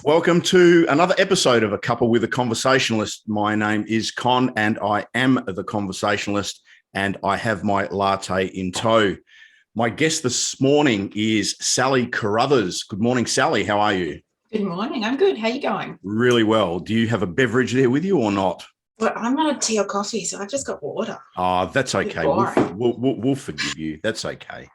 Welcome to another episode of A Cuppa with a Conversationalist. My name is Con and I am the Conversationalist, and I have my latte in tow. My guest this morning is Sally Carruthers. Good morning, Sally. How are you? Good morning. I'm good. How are you going? Really well. Do you have a beverage there with you or not? Well, I'm not a tea or coffee, so I've just got water. Oh, that's okay. We'll forgive you. That's okay.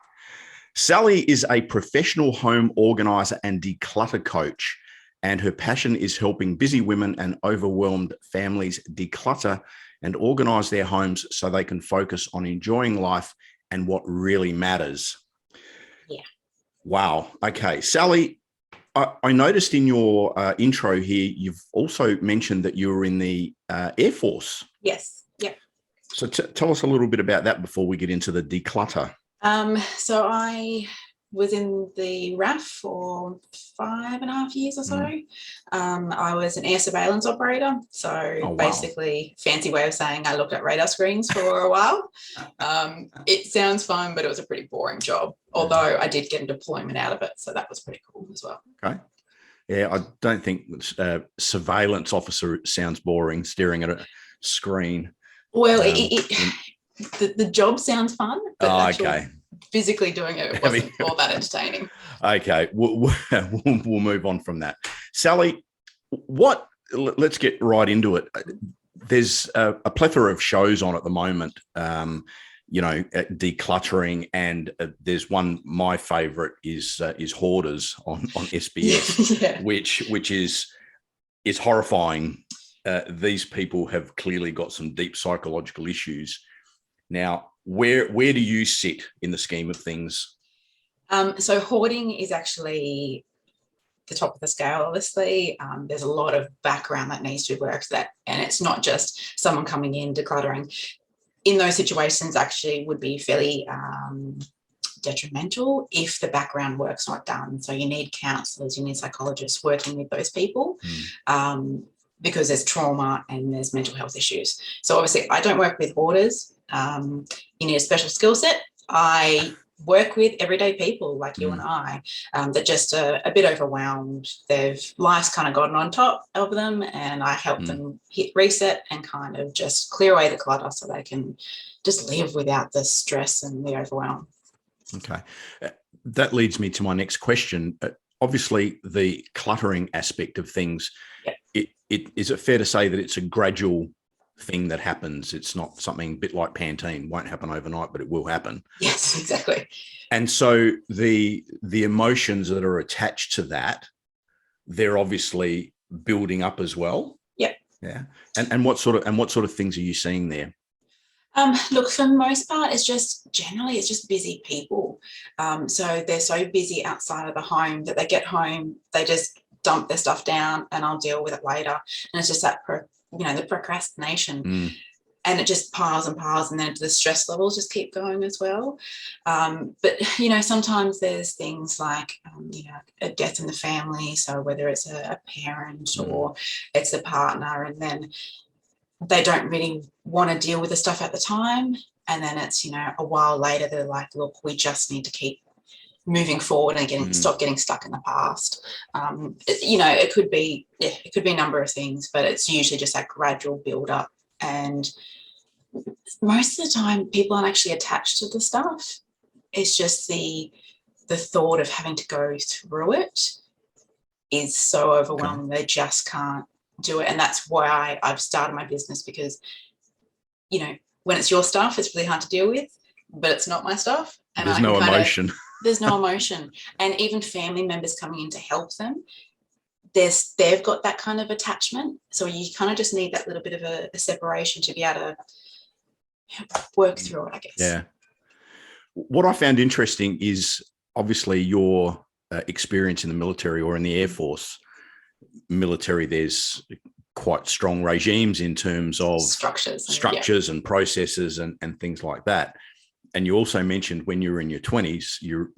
Sally is a professional home organiser and declutter coach, and her passion is helping busy women and overwhelmed families declutter and organise their homes so they can focus on enjoying life and what really matters. Yeah. Wow. Okay. Sally, I noticed in your intro here, you've also mentioned that you were in the Air Force. Yes. Yep. So tell us a little bit about that before we get into the declutter. So I was in the RAF for 5.5 years or so. I was an air surveillance operator. So basically, fancy way of saying I looked at radar screens for a while. It sounds fun, but it was a pretty boring job, although I did get a deployment out of it. So that was pretty cool as well. Okay. Yeah, I don't think surveillance officer sounds boring, staring at a screen. Well, the job sounds fun, but physically doing it wasn't all that entertaining. Okay, we'll move on from that. Sally, let's get right into it. There's a plethora of shows on at the moment, decluttering, and there's one, my favorite is Hoarders on SBS, yeah. which is horrifying. These people have clearly got some deep psychological issues. Now, where do you sit in the scheme of things? So hoarding is actually the top of the scale, obviously. There's a lot of background that needs to work that, and it's not just someone coming in decluttering. In those situations, actually would be fairly detrimental if the background work's not done. So you need counsellors, you need psychologists working with those people. Because there's trauma and there's mental health issues. So obviously I don't work with hoarders. You need a special skill set. I work with everyday people like you and I that just are a bit overwhelmed. Life's kind of gotten on top of them, and I help them hit reset and kind of just clear away the clutter so they can just live without the stress and the overwhelm. Okay. That leads me to my next question. Obviously, the cluttering aspect of things, is it fair to say that it's a gradual thing that happens? It's not something a bit like Pantene, won't happen overnight, but it will happen. Yes, exactly. And so the emotions that are attached to that, they're obviously building up as well. Yep. Yeah. And what sort of things are you seeing there? Look, for the most part, it's just busy people. So they're so busy outside of the home that they get home, they just dump their stuff down and I'll deal with it later. And it's just that, the procrastination. And it just piles and piles, and then the stress levels just keep going as well. But, sometimes there's things like, a death in the family. So whether it's a parent or it's a partner, and then they don't really want to deal with the stuff at the time. And then it's, a while later, they're like, look, we just need to keep moving forward and stop getting stuck in the past. It could be a number of things, but it's usually just that gradual build up. And most of the time people aren't actually attached to the stuff. It's just the thought of having to go through it is so overwhelming. They just can't do it. And that's why I've started my business, because, when it's your stuff, it's really hard to deal with, but it's not my stuff. And there's no emotion. There's no emotion. And even family members coming in to help them, they've got that kind of attachment. So you kind of just need that little bit of a separation to be able to work through it, I guess. Yeah. What I found interesting is obviously your experience in the military or in the Air Force. Military, there's quite strong regimes in terms of structures and processes and things like that. And you also mentioned when you were in your 20s, you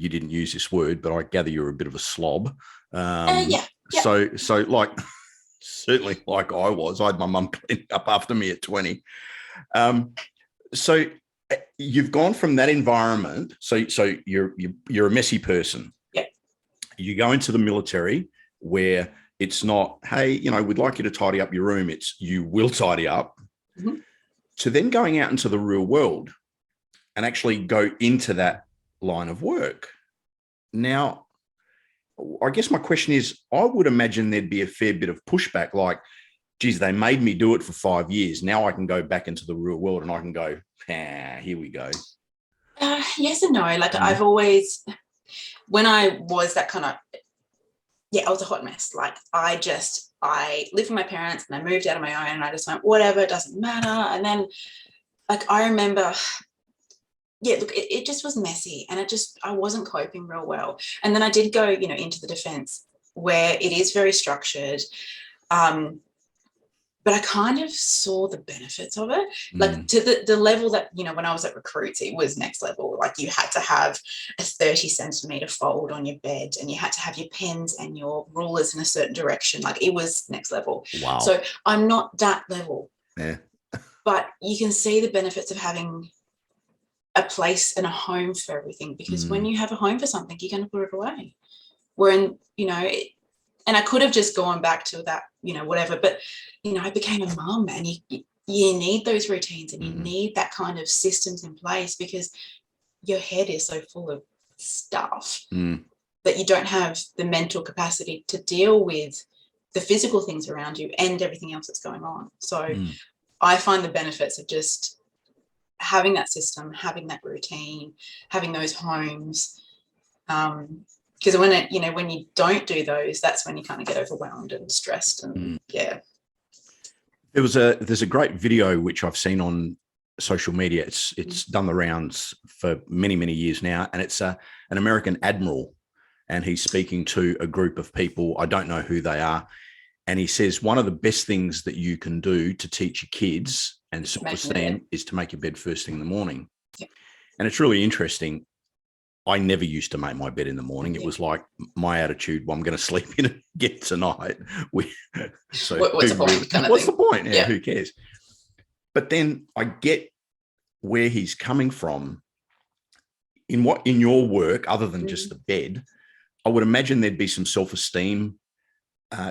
didn't use this word, but I gather you're a bit of a slob. Yeah. So like, certainly like I was, I had my mum cleaning up after me at 20. So you've gone from that environment. So you're a messy person. Yeah. You go into the military where it's not, hey, we'd like you to tidy up your room. It's you will tidy up. Mhm. To then going out into the real world and actually go into that line of work. Now, I guess my question is, I would imagine there'd be a fair bit of pushback, like, geez, they made me do it for 5 years. Now I can go back into the real world and I can go, here we go. Yes and no. Like I've always, when I was that kind of, I was a hot mess. Like I lived with my parents and I moved out on my own and I just went, whatever, it doesn't matter. And then like, I remember, look, it just was messy and I wasn't coping real well. And then I did go, into the defense where it is very structured. But I kind of saw the benefits of it, like to the level that, when I was at Recruits, it was next level. Like you had to have a 30 centimetre fold on your bed and you had to have your pens and your rulers in a certain direction. Like it was next level. Wow. So I'm not that level. Yeah. But you can see the benefits of having a place and a home for everything, because when you have a home for something, you're going to put it away. And I could have just gone back to that, whatever, but, I became a mum and you need those routines and you need that kind of systems in place, because your head is so full of stuff that you don't have the mental capacity to deal with the physical things around you and everything else that's going on. So I find the benefits of just having that system, having that routine, having those homes, because when you don't do those, that's when you kind of get overwhelmed and stressed and There's a great video which I've seen on social media. It's done the rounds for many, many years now, and it's an American admiral, and he's speaking to a group of people. I don't know who they are, and he says one of the best things that you can do to teach your kids and self-esteem is to make your bed first thing in the morning. Yeah. And it's really interesting. I never used to make my bed in the morning. It was like my attitude, well, I'm going to sleep in it again tonight. So what's the point? What's the point? Yeah, who cares? But then I get where he's coming from. In your work, other than just the bed, I would imagine there'd be some self-esteem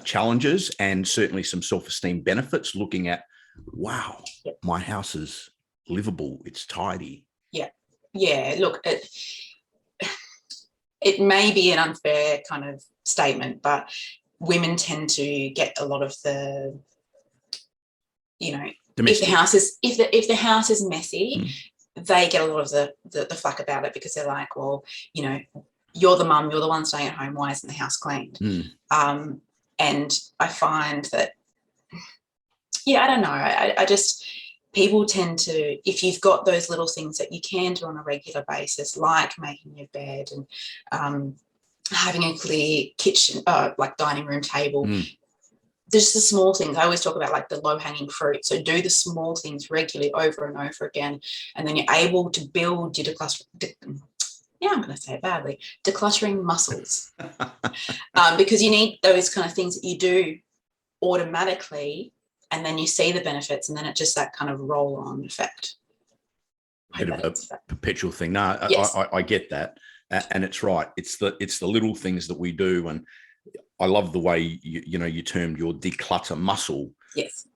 challenges and certainly some self-esteem benefits, looking at, wow, my house is livable. It's tidy. Yeah. Look, it may be an unfair kind of statement, but women tend to get a lot of the, Domestic. if the house is messy, they get a lot of the flack about it, because they're like, well, you're the mum, you're the one staying at home, why isn't the house cleaned? And I find that, I don't know, I just, people tend to, if you've got those little things that you can do on a regular basis, like making your bed and having a clear kitchen, like dining room table, just the small things. I always talk about like the low-hanging fruit. So do the small things regularly over and over again, and then you're able to build your I'm going to say it badly, decluttering muscles. Because you need those kind of things that you do automatically, and then you see the benefits, and then it's just that kind of roll-on effect. Bit of a perpetual thing. No, yes. I get that, and it's right. It's the little things that we do, and I love the way you termed your declutter muscle. Yes.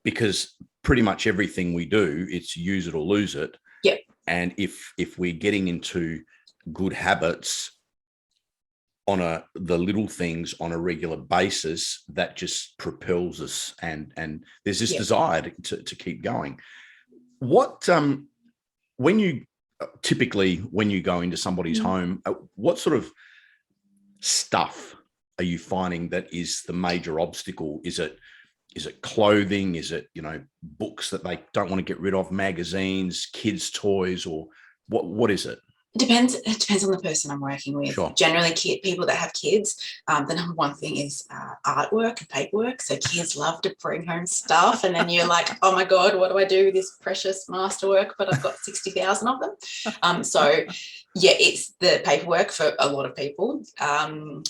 Because pretty much everything we do, it's use it or lose it. Yep. And if we're getting into good habits on the little things on a regular basis, that just propels us, and there's this desire to keep going. What when you go into somebody's home, what sort of stuff are you finding that is the major obstacle? Is it clothing? Is it books that they don't want to get rid of, magazines, kids' toys, or what is it? It depends on the person I'm working with. Sure. Generally, people that have kids, the number one thing is artwork and paperwork. So kids love to bring home stuff, and then you're like, oh my God, what do I do with this precious masterwork? But I've got 60,000 of them. It's the paperwork for a lot of people.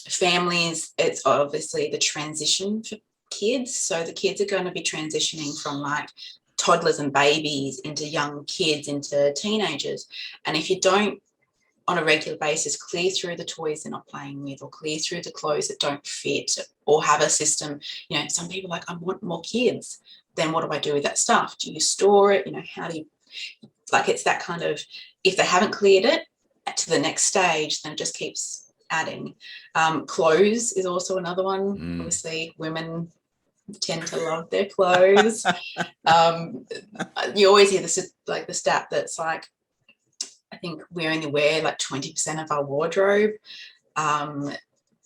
Families, it's obviously the transition for kids. So the kids are going to be transitioning from like toddlers and babies into young kids, into teenagers. And if you don't on a regular basis, clear through the toys they're not playing with, or clear through the clothes that don't fit, or have a system. Some people are like, I want more kids. Then what do I do with that stuff? Do you store it? How do you, like, it's that kind of, if they haven't cleared it to the next stage, then it just keeps adding. Clothes is also another one. Obviously, women tend to love their clothes. You always hear the stat that's like, I think we only wear like 20% of our wardrobe. And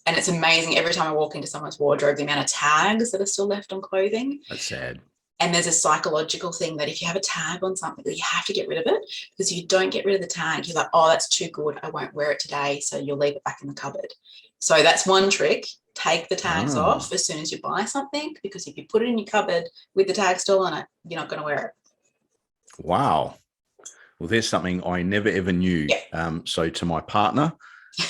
it's amazing every time I walk into someone's wardrobe, the amount of tags that are still left on clothing. That's sad. And there's a psychological thing that if you have a tag on something, you have to get rid of it, because if you don't get rid of the tag, you're like, oh, that's too good, I won't wear it today. So you'll leave it back in the cupboard. So that's one trick. Take the tags off as soon as you buy something, because if you put it in your cupboard with the tag still on it, you're not going to wear it. Wow. Well, there's something I never ever knew. Yeah. So to my partner,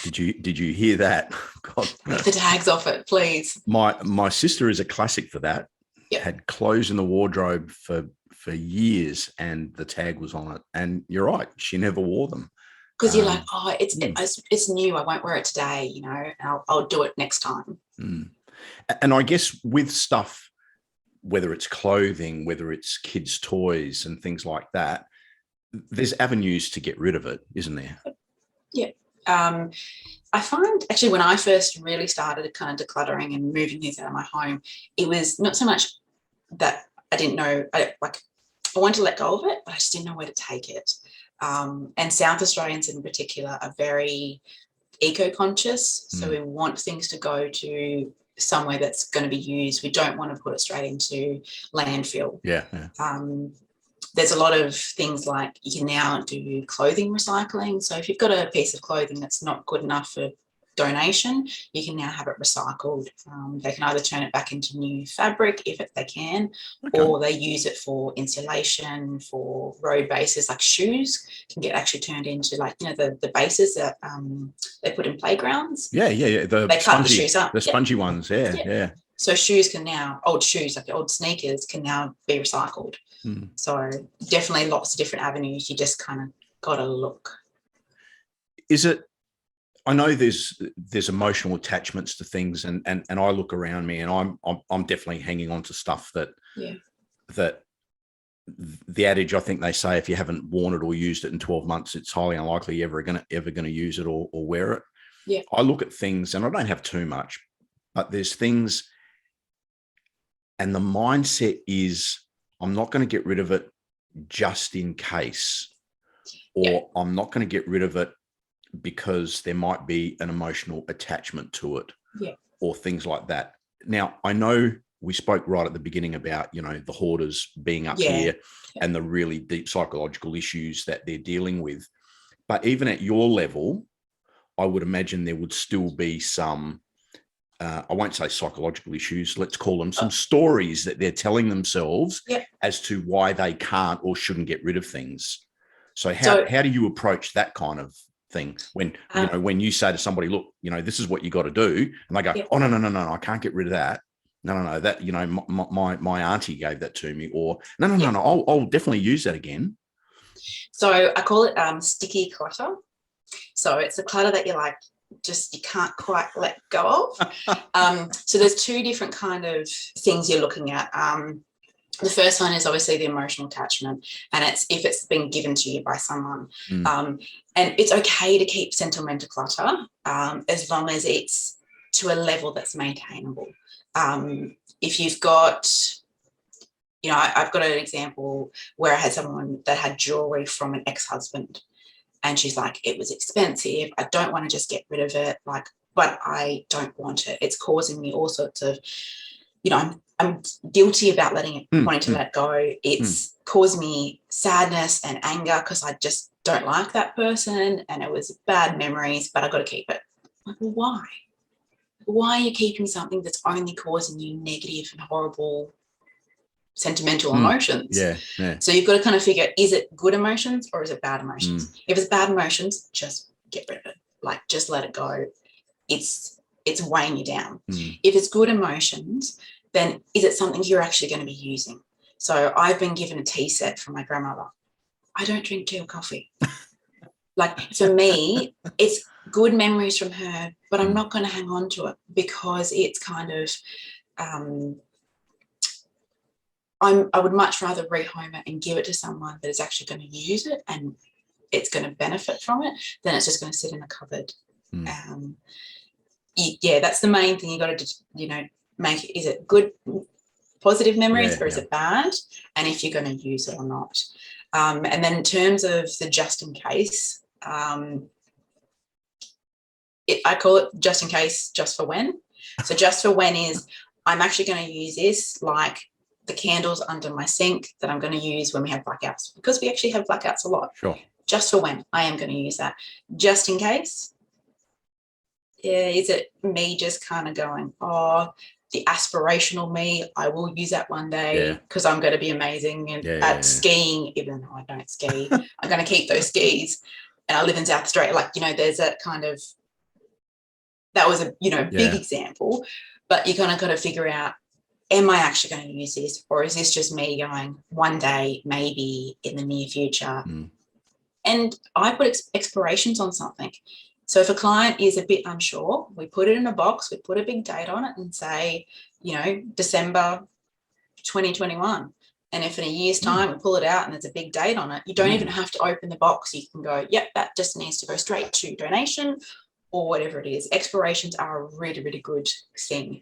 did you hear that? God. Take the tags off it, please. My sister is a classic for that. Yeah. Had clothes in the wardrobe for years, and the tag was on it. And you're right, she never wore them. Because you're like, oh, it's new, I won't wear it today, I'll do it next time. And I guess with stuff, whether it's clothing, whether it's kids' toys and things like that, there's avenues to get rid of it, isn't there? Yeah. I find actually when I first really started kind of decluttering and moving things out of my home, it was not so much that I didn't know, I wanted to let go of it, but I just didn't know where to take it. And South Australians in particular are very eco-conscious. So we want things to go to somewhere that's going to be used. We don't want to put it straight into landfill. Yeah. There's a lot of things like you can now do clothing recycling. So if you've got a piece of clothing that's not good enough for donation, you can now have it recycled. They can either turn it back into new fabric if they can, or they use it for insulation, for road bases, like shoes can get actually turned into like, the bases that they put in playgrounds. Yeah. They cut the shoes up. The spongy ones, yeah. So shoes can now, old shoes, like the old sneakers, can now be recycled. So definitely lots of different avenues. You just kind of got to look. Is it, I know there's emotional attachments to things, and I look around me, and I'm definitely hanging on to stuff that the adage, I think they say, if you haven't worn it or used it in 12 months, it's highly unlikely you're ever going to use it or wear it. Yeah. I look at things, and I don't have too much, but there's things, and the mindset is, I'm not going to get rid of it just in case, or I'm not going to get rid of it because there might be an emotional attachment to it, or things like that. Now, I know we spoke right at the beginning about, the hoarders being up here and the really deep psychological issues that they're dealing with. But even at your level, I would imagine there would still be some, I won't say psychological issues, let's call them some stories that they're telling themselves as to why they can't or shouldn't get rid of things. So how do you approach that kind of thing when when you say to somebody, look, this is what you got to do, and they go, oh no, I can't get rid of that. No, that my auntie gave that to me, or no, I'll definitely use that again. So I call it sticky clutter. So it's the clutter that you're like, you can't quite let go of. So there's two different kind of things you're looking at. The first one is obviously the emotional attachment, and it's if it's been given to you by someone. And it's okay to keep sentimental clutter as long as it's to a level that's maintainable. If you've got, I've got an example where I had someone that had jewelry from an ex-husband, and she's like, it was expensive, I don't want to just get rid of it, but I don't want it. It's causing me all sorts of, I'm guilty about wanting to let go. It's caused me sadness and anger because I just don't like that person, and it was bad memories, but I got to keep it. Like, well, why? Why are you keeping something that's only causing you negative and horrible sentimental emotions? Yeah. So you've got to kind of figure, is it good emotions or is it bad emotions? If it's bad emotions, just get rid of it. Like, just let it go. It's weighing you down. If it's good emotions, then is it something you're actually going to be using? So I've been given a tea set from my grandmother. I don't drink tea or coffee. Like for me, it's good memories from her, but I'm not going to hang on to it because it's kind of, I would much rather rehome it and give it to someone that is actually going to use it and it's going to benefit from it than it's just going to sit in a cupboard. Yeah, that's the main thing. You got to, make it, is it good, positive memories, or is it bad? And if you're going to use it or not. And then in terms of the just in case, I call it just in case, just for when. So just for when is I'm actually going to use this, like the candles under my sink that I'm going to use when we have blackouts, because we actually have blackouts a lot. Sure. Just for when I am going to use that. Just in case. Yeah, is it me just kind of going, oh, the aspirational me, I will use that one day because I'm going to be amazing at skiing, even though I don't ski. I'm going to keep those skis. And I live in South Australia. Like, there's that kind of, that was a, big example, but you kind of got to figure out, am I actually going to use this? Or is this just me going one day, maybe in the near future? And I put expirations on something. So if a client is a bit unsure, we put it in a box, we put a big date on it and say, December 2021. And if in a year's time we pull it out and there's a big date on it, you don't even have to open the box. You can go, yep, that just needs to go straight to donation or whatever it is. Expirations are a really, really good thing.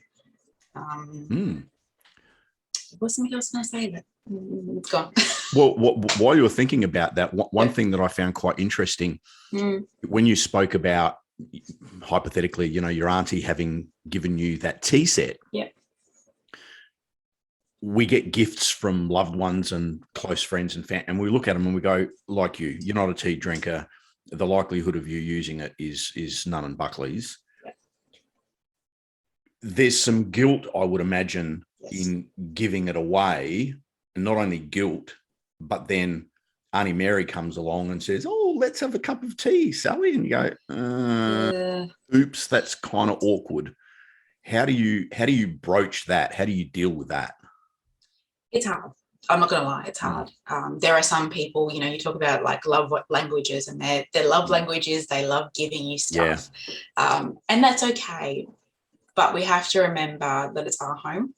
What's something else can I say that? It's gone. Well, while you were thinking about that, one thing that I found quite interesting when you spoke about, hypothetically, your auntie having given you that tea set. Yeah. We get gifts from loved ones and close friends and family, and we look at them and we go, like you're not a tea drinker. The likelihood of you using it is none and Buckley's. Yeah. There's some guilt, I would imagine, in giving it away, and not only guilt, but then Auntie Mary comes along and says, oh, let's have a cup of tea, Sally. And you go, oops, that's kind of awkward. How do you broach that? How do you deal with that? It's hard. I'm not going to lie, it's hard. There are some people, you talk about like love languages, and their love languages, they love giving you stuff. And that's okay. But we have to remember that it's our home.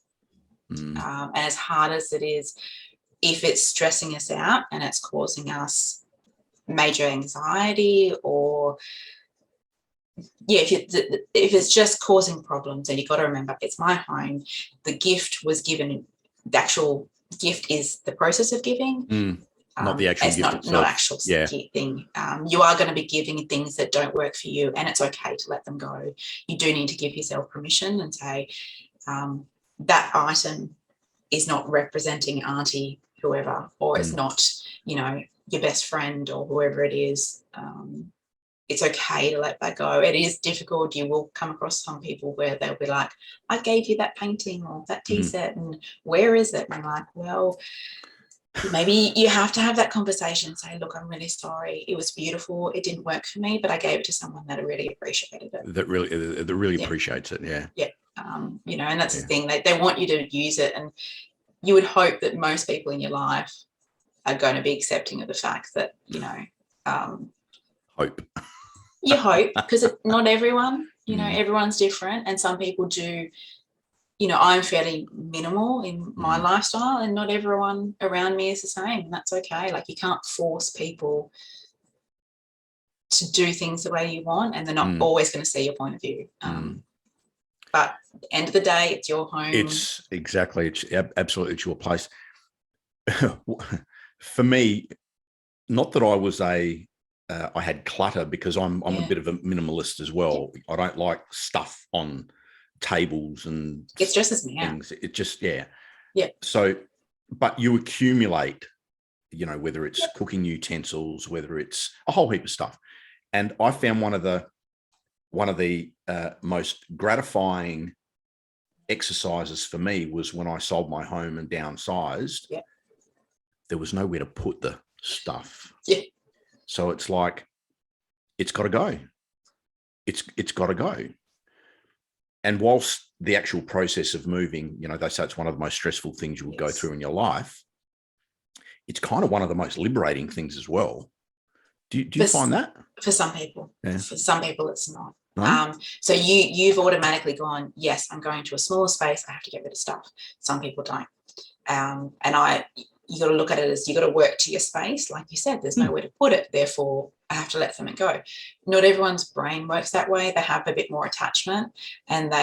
And as hard as it is, if it's stressing us out and it's causing us major anxiety, or if it's just causing problems, then you've got to remember it's my home. The gift was given. The actual gift is the process of giving, not the actual it's gift not actual thing. You are going to be giving things that don't work for you, and it's okay to let them go. You do need to give yourself permission and say, that item is not representing auntie whoever, or it's not, your best friend or whoever it is. It's okay to let that go. It is difficult. You will come across some people where they'll be like, I gave you that painting or that tea set, and where is it? And I'm like, well, maybe you have to have that conversation. Say, look, I'm really sorry. It was beautiful. It didn't work for me, but I gave it to someone that really appreciated it. That really appreciates it. Yeah. Yeah. And that's the thing. They want you to use it, and you would hope that most people in your life are going to be accepting of the fact that, hope. You hope, because not everyone, everyone's different, and some people do. I'm fairly minimal in my lifestyle, and not everyone around me is the same, and that's okay. Like, you can't force people to do things the way you want, and they're not always going to see your point of view. But at the end of the day, it's your home. It's absolutely, it's your place. For me, not that I was I had clutter, because I'm a bit of a minimalist as well. I don't like stuff on tables, and it stresses me out. It just So, but you accumulate, whether it's cooking utensils, whether it's a whole heap of stuff. And I found one of the most gratifying exercises for me was when I sold my home and downsized. Yeah. There was nowhere to put the stuff. Yeah. So it's like, it's got to go. It's got to go. And whilst the actual process of moving, they say it's one of the most stressful things you will go through in your life, it's kind of one of the most liberating things as well. Do you find that? For some people, Yeah. for some people it's not. No? So you've automatically gone, yes, I'm going to a smaller space, I have to get rid of stuff. Some people don't. You got to look at it as you got to work to your space. Like you said, there's nowhere to put it. Therefore, I have to let something go. Not everyone's brain works that way. They have a bit more attachment, and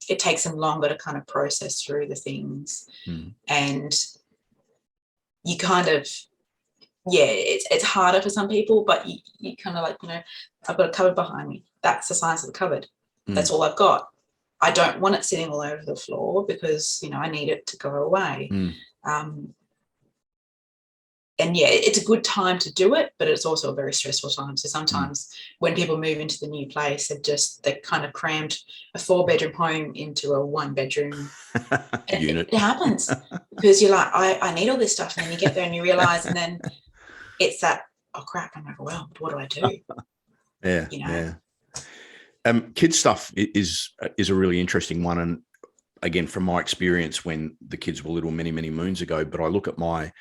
it takes them longer to kind of process through the things. And you kind of, it's harder for some people, but you kind of like, I've got a cupboard behind me. That's the size of the cupboard. That's all I've got. I don't want it sitting all over the floor because, I need it to go away. And it's a good time to do it, but it's also a very stressful time. So sometimes when people move into the new place, they kind of crammed a 4-bedroom home into a 1-bedroom unit. It happens because you're like, I need all this stuff. And then you get there and you realize, and then it's that, oh crap, I'm overwhelmed. What do I do? Yeah. Kids stuff is a really interesting one. And again, from my experience when the kids were little many, many moons ago, but I look at my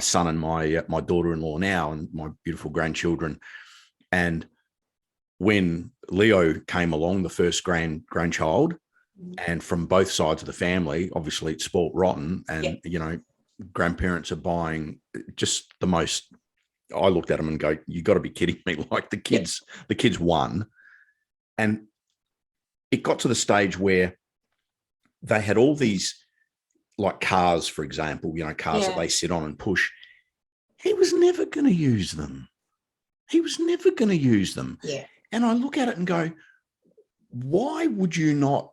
son and my daughter-in-law now and my beautiful grandchildren. And when Leo came along, the first grandchild, and from both sides of the family, obviously it's spoilt rotten. And, grandparents are buying just the most, I looked at them and go, you got to be kidding me. Like the kids won. And it got to the stage where they had all these, like cars, for example, cars that they sit on and push. He was never going to use them. Yeah. And I look at it and go, why would you not,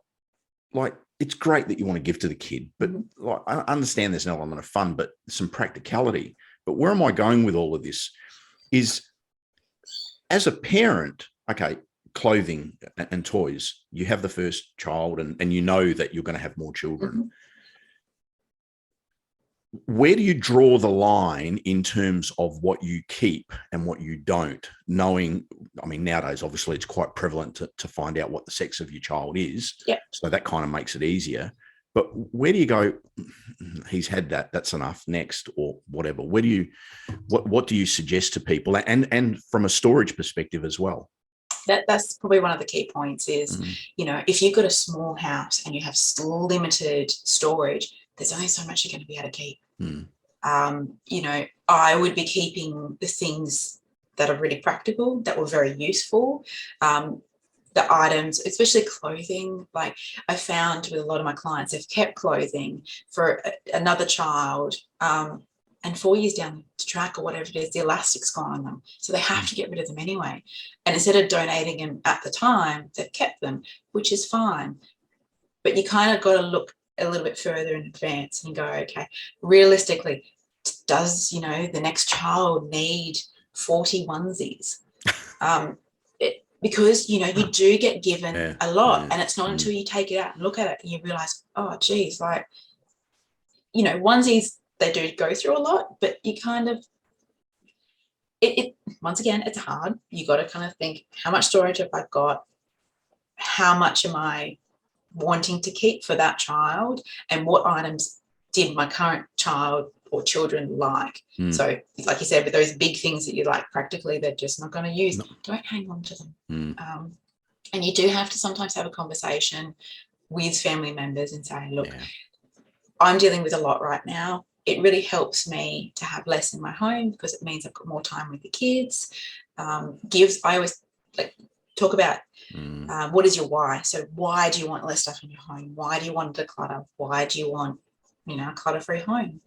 like, it's great that you want to give to the kid, but like, I understand there's an element of fun, but some practicality. But where am I going with all of this is, as a parent, okay, clothing and toys, you have the first child and you know that you're going to have more children. Where do you draw the line in terms of what you keep and what you don't, knowing, I mean, nowadays, obviously it's quite prevalent to find out what the sex of your child is. So that kind of makes it easier. But where do you go, he's had that, that's enough, next, or whatever? Where do you, what do you suggest to people, and from a storage perspective as well? That's probably one of the key points is, if you've got a small house and you have limited storage, there's only so much you're going to be able to keep. I would be keeping the things that are really practical, that were very useful. The items, especially clothing, like I found with a lot of my clients, they've kept clothing for another child, and 4 years down the track or whatever it is, the elastic's gone on them. So they have to get rid of them anyway. And instead of donating them at the time, they've kept them, which is fine. But you kind of got to look a little bit further in advance and go, okay, realistically, does, the next child need 40 onesies? Because, you do get given a lot, and it's not until you take it out and look at it and you realize, oh, geez, like, onesies, they do go through a lot, but you kind of, it once again, it's hard. You got to kind of think, how much storage have I got? How much am I wanting to keep for that child? And what items did my current child or children like? So like you said, with those big things that you like, practically, they're just not going to use. Don't hang on to them. And you do have to sometimes have a conversation with family members and say, look, I'm dealing with a lot right now. It really helps me to have less in my home because it means I've got more time with the kids. I always talk about what is your why? So why do you want less stuff in your home? Why do you want to declutter? Why do you want, a clutter-free home?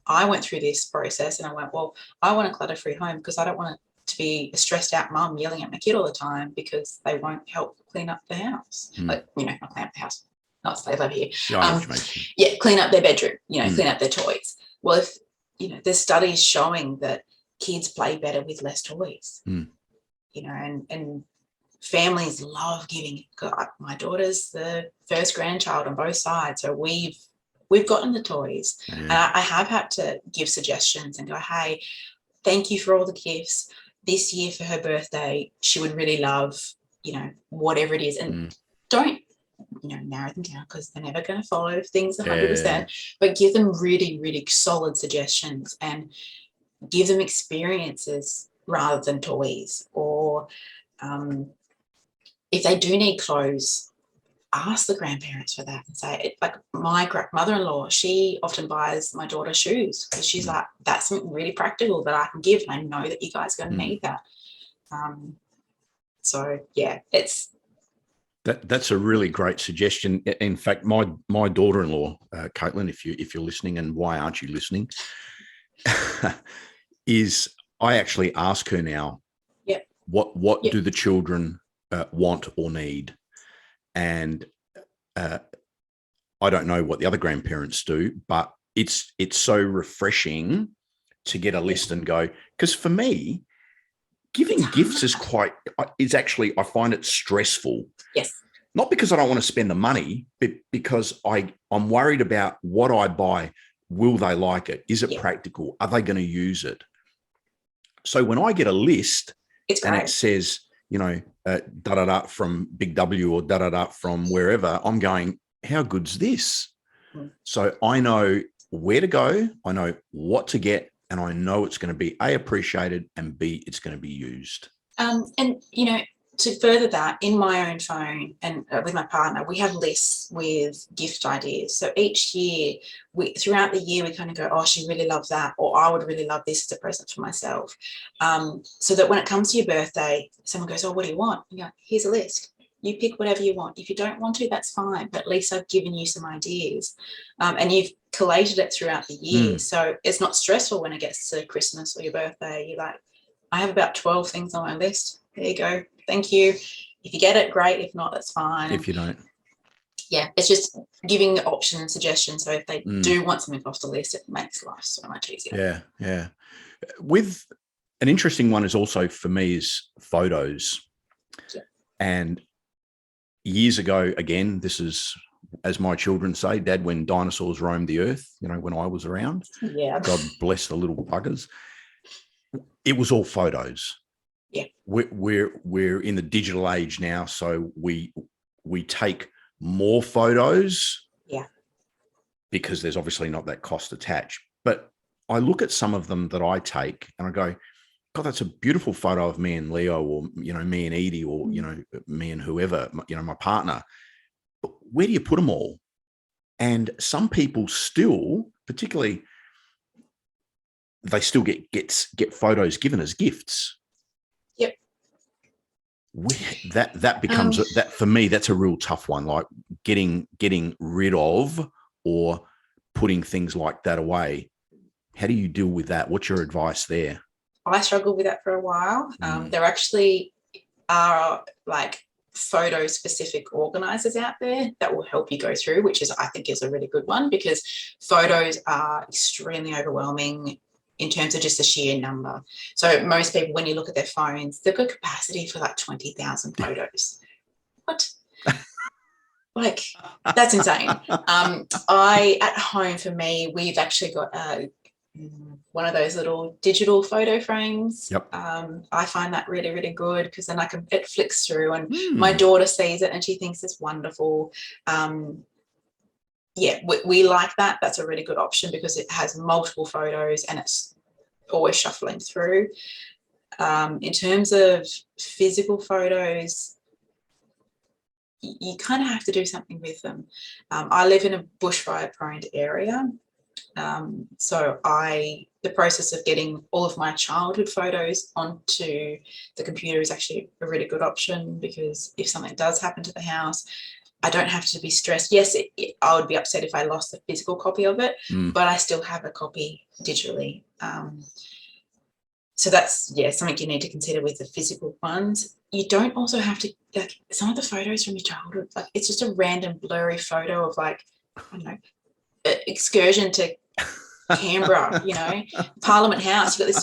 I went through this process and I went, well, I want a clutter-free home because I don't want it to be a stressed out mum yelling at my kid all the time because they won't help clean up the house. Not clean up the house. Not slave over here. Clean up their bedroom, clean up their toys. Well, if, there's studies showing that kids play better with less toys, and families love giving. My daughter's the first grandchild on both sides, so we've gotten the toys. And I have had to give suggestions and go, hey, thank you for all the gifts. This year for her birthday, she would really love, whatever it is. And don't, narrow them down because they're never going to follow things 100%, but give them really, really solid suggestions and give them experiences rather than toys. Or if they do need clothes, ask the grandparents for that and say, like my mother-in-law, she often buys my daughter shoes because she's like, that's something really practical that I can give, and I know that you guys are going to need that. So yeah, it's that's a really great suggestion. In fact, my daughter-in-law, Caitlin, if you're listening, and why aren't you listening, is I actually ask her now, what do the children want or need? And I don't know what the other grandparents do, but it's so refreshing to get a list and go, because for me, giving gifts is actually, I find it stressful. Yes. Not because I don't want to spend the money, but because I'm worried about what I buy. Will they like it? Is it practical? Are they going to use it? So when I get a list and it says, da-da-da from Big W or da-da-da from wherever, I'm going, how good's this? So I know where to go. I know what to get. And I know it's going to be A, appreciated, and B, it's going to be used. And, to further that, in my own phone and with my partner, we have lists with gift ideas. So each year, throughout the year, we kind of go, oh, she really loves that, or I would really love this as a present for myself. So that when it comes to your birthday, someone goes, oh, what do you want? You go, here's a list. You pick whatever you want. If you don't want to, that's fine. But at least I've given you some ideas. And you've collated it throughout the year. So it's not stressful when it gets to Christmas or your birthday. You're like, I have about 12 things on my list. There you go. Thank you. If you get it, great. If not, that's fine. If you don't. Yeah, it's just giving options and suggestions. So if they do want something off the list, it makes life so much easier. Yeah. With an interesting one is also for me is photos. Yeah. And years ago, again, this is, as my children say, Dad, when dinosaurs roamed the earth, when I was around. Yeah. God bless the little buggers. It was all photos. Yeah. We're in the digital age now, so we take more photos. Yeah. Because there's obviously not that cost attached. But I look at some of them that I take and I go, God, that's a beautiful photo of me and Leo, or me and Edie, or me and whoever, my partner. But where do you put them all? And some people still, particularly, they still get photos given as gifts. Yep. That becomes that for me. That's a real tough one. Like getting rid of or putting things like that away. How do you deal with that? What's your advice there? I struggled with that for a while. There actually are like photo specific organisers out there that will help you go through, which I think is a really good one, because photos are extremely overwhelming in terms of just the sheer number. So most people, when you look at their phones, they've got capacity for like 20,000 photos. What? Like, that's insane. At home, for me, we've actually got one of those little digital photo frames. Yep. I find that really, really good, because then it flicks through and my daughter sees it and she thinks it's wonderful. We like that. That's a really good option because it has multiple photos and it's always shuffling through. In terms of physical photos, you kind of have to do something with them. I live in a bushfire prone area. So the process of getting all of my childhood photos onto the computer is actually a really good option, because if something does happen to the house, I don't have to be stressed. Yes, I would be upset if I lost a physical copy of it, but I still have a copy digitally. So that's, something you need to consider with the physical ones. You don't also have to, like, some of the photos from your childhood, like, it's just a random blurry photo of, like, I don't know, excursion to Canberra, Parliament House. You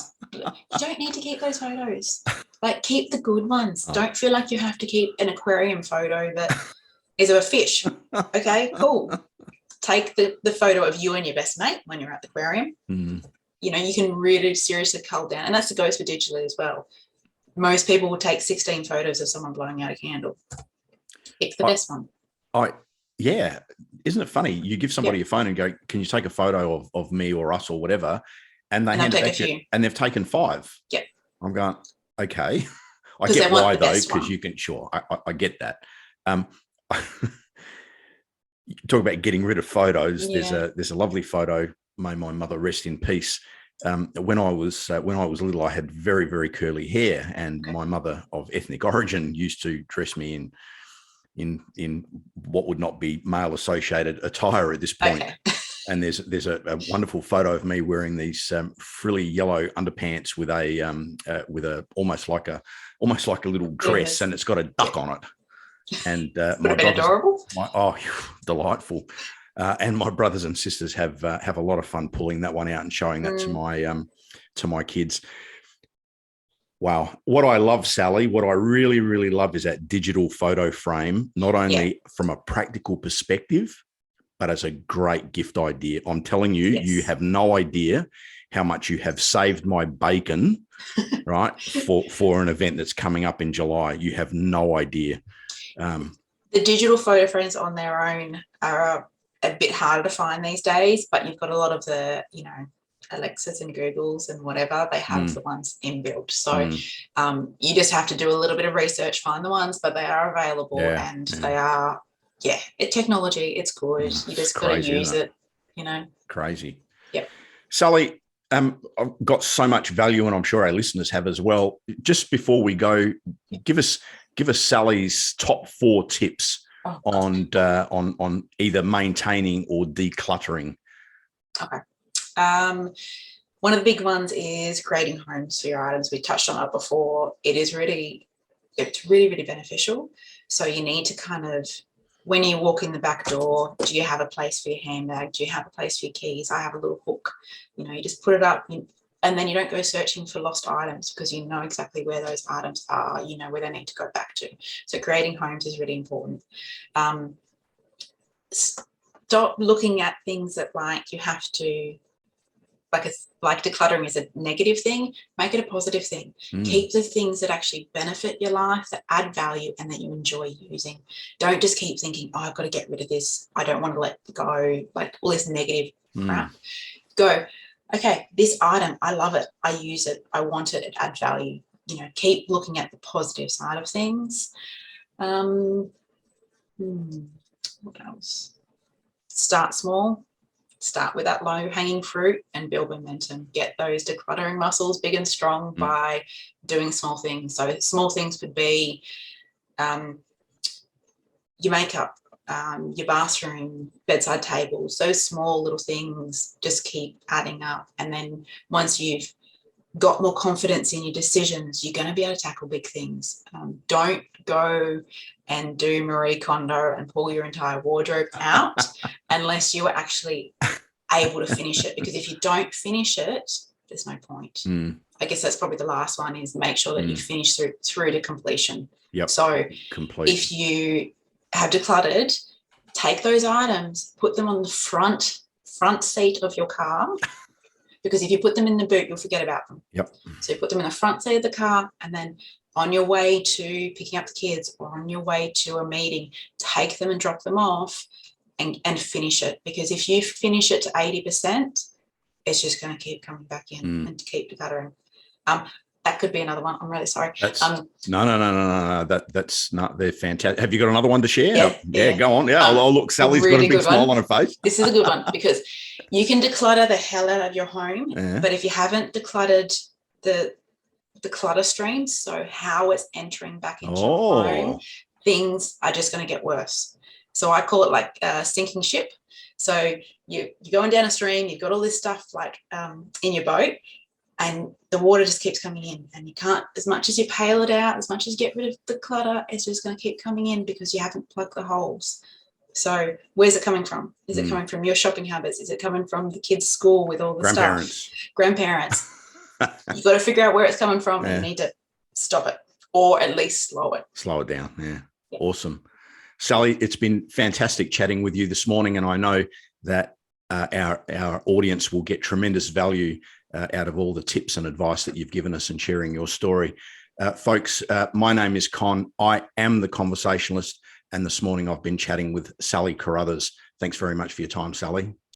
don't need to keep those photos. Like, keep the good ones. Don't feel like you have to keep an aquarium photo that is of a fish. Okay, cool. Take the photo of you and your best mate when you're at the aquarium. You can really seriously cull down, and that's the goes for digitally as well. Most people will take 16 photos of someone blowing out a candle. Pick the best one. Yeah. Isn't it funny? You give somebody your phone and go, can you take a photo of me or us or whatever? And they hand it back to you, and they've taken 5. Yep. I'm going, okay. I 'Cause they get want why the though, best because one. you can, sure, I get that. Um, you talk about getting rid of photos. Yeah. There's a lovely photo. May my mother rest in peace. When I was little, I had very, very curly hair, and Okay. my mother of ethnic origin used to dress me in what would not be male associated attire at this point. Okay. And there's a wonderful photo of me wearing these frilly yellow underpants with a almost like a little dress, and it's got a duck on it. And Would have been adorable. delightful. And my brothers and sisters have a lot of fun pulling that one out and showing that to my kids. Wow. What I love, Sally, what I really, really love is that digital photo frame, not only from a practical perspective, but as a great gift idea. I'm telling you, you have no idea how much you have saved my bacon, right, for an event that's coming up in July. You have no idea. The digital photo frames on their own are a bit harder to find these days, but you've got a lot of the, Alexas and Googles and whatever, they have the ones inbuilt. So you just have to do a little bit of research, find the ones, but they are available and they are, technology, it's good. You just got to use it, Crazy. Yep. Sally, I've got so much value, and I'm sure our listeners have as well. Just before we go, give us Sally's top 4 tips on either maintaining or decluttering. Okay. One of the big ones is creating homes for your items. We touched on it before. It's really, really beneficial. So you need to kind of, when you walk in the back door, do you have a place for your handbag? Do you have a place for your keys? I have a little hook. You just put it up, and then you don't go searching for lost items because you know exactly where those items are, where they need to go back to. So creating homes is really important. Stop looking at things that you have to, like decluttering is a negative thing, make it a positive thing. Keep the things that actually benefit your life, that add value and that you enjoy using. Don't just keep thinking, I've got to get rid of this, I don't want to let go, like all this negative crap. Go, okay, this item, I love it, I use it, I want it, it adds value. Keep looking at the positive side of things. What else? Start small. Start with that low-hanging fruit and build momentum. Get those decluttering muscles big and strong by doing small things. So small things could be your makeup, your bathroom, bedside tables. Those small little things just keep adding up. And then once you've got more confidence in your decisions, you're going to be able to tackle big things. Don't go and do Marie Kondo and pull your entire wardrobe out unless you are actually able to finish it, because if you don't finish it, there's no point. I guess that's probably the last one, is make sure that you finish through to completion. Yep. So complete. If you have decluttered, take those items, put them on the front seat of your car, because if you put them in the boot, you'll forget about them. Yep. So you put them in the front seat of the car, and then on your way to picking up the kids or on your way to a meeting, take them and drop them off and finish it. Because if you finish it to 80%, it's just going to keep coming back in and keep decluttering. That could be another one. I'm really sorry. No. That's not. They're fantastic. Have you got another one to share? Yeah. Go on. Yeah. I'll look. Sally's really got a big smile on her face. This is a good one, because you can declutter the hell out of your home, but if you haven't decluttered the clutter streams, so how it's entering back into your home, things are just going to get worse. So I call it like a sinking ship. So you're going down a stream, you've got all this stuff in your boat, and the water just keeps coming in, and you can't, as much as you pail it out, as much as you get rid of the clutter, it's just going to keep coming in because you haven't plugged the holes. So where's it coming from? Is it coming from your shopping habits? Is it coming from the kids' school with all the stuff? Grandparents. You've got to figure out where it's coming from, and you need to stop it, or at least slow it down. Yeah. Awesome. Sally, it's been fantastic chatting with you this morning, and I know that our audience will get tremendous value out of all the tips and advice that you've given us and sharing your story. Folks, my name is Con. I am the Conversationalist, and this morning I've been chatting with Sally Carruthers. Thanks very much for your time, Sally.